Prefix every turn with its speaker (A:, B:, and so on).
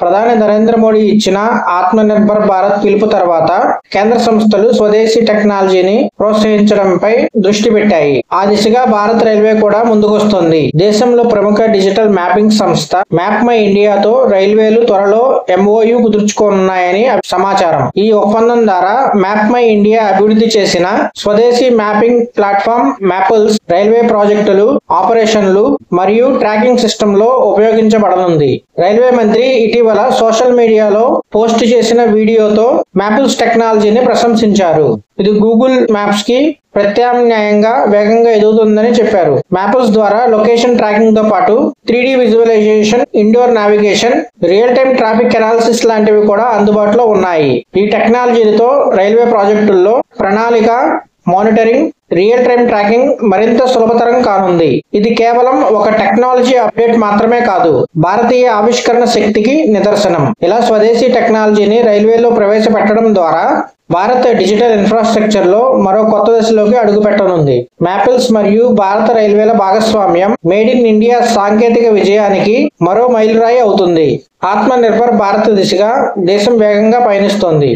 A: ప్రధాని నరేంద్ర మోడీ ఇచ్చిన ఆత్మనిర్భర్ భారత్ పిలుపు తర్వాత కేంద్ర సంస్థలు స్వదేశీ టెక్నాలజీని ప్రోత్సహించడంపై దృష్టి పెట్టాయి. ఆ దిశగా భారత రైల్వే కూడా ముందుకొస్తోంది. దేశంలో ప్రముఖ డిజిటల్ మ్యాపింగ్ సంస్థ మ్యాప్ మై ఇండియాతో రైల్వేలు త్వరలో MOU కుదుర్చుకోనున్నాయని సమాచారం. ఈ ఒప్పందం ద్వారా మ్యాప్ మై ఇండియా అభివృద్ధి చేసిన స్వదేశీ మ్యాపింగ్ ప్లాట్ఫామ్ మ్యాపుల్స్ రైల్వే ప్రాజెక్టులు, ఆపరేషన్లు మరియు ట్రాకింగ్ సిస్టమ్ లో ఉపయోగించబడనుంది. రైల్వే మంత్రి ఇటీవల సోషల్ మీడియాలో పోస్ట్ చేసిన వీడియోతో మ్యాపుల్స్ టెక్నాలజీని ప్రశంసించారు. ఇది గూగుల్ మ్యాప్స్ కి ప్రత్యామ్నాయంగా వేగంగా ఎదుగుతుందని చెప్పారు. మ్యాపుల్స్ ద్వారా లొకేషన్ ట్రాకింగ్ తో పాటు 3D visualisation, indoor navigation, real time traffic analysis లాంటివి కూడా అందుబాటులో ఉన్నాయి. ఈ టెక్నాలజీతో రైల్వే ప్రాజెక్టుల్లో ప్రణాళిక, మానిటరింగ్, రియల్ టైమ్ ట్రాకింగ్ మరింత సులభతరం కానుంది. ఇది కేవలం ఒక టెక్నాలజీ అప్డేట్ మాత్రమే కాదు, భారతీయ ఆవిష్కరణ శక్తికి నిదర్శనం. ఇలా స్వదేశీ టెక్నాలజీని రైల్వేలో ప్రవేశపెట్టడం ద్వారా భారత డిజిటల్ ఇన్ఫ్రాస్ట్రక్చర్ లో మరో కొత్త దశలోకి అడుగుపెట్టనుంది. మ్యాపిల్స్ మరియు భారత రైల్వేల భాగస్వామ్యం మేడ్ ఇన్ ఇండియా సాంకేతిక విజయానికి మరో మైలురాయి అవుతుంది. ఆత్మ నిర్భర్ భారత్ దిశగా దేశం వేగంగా పయనిస్తోంది.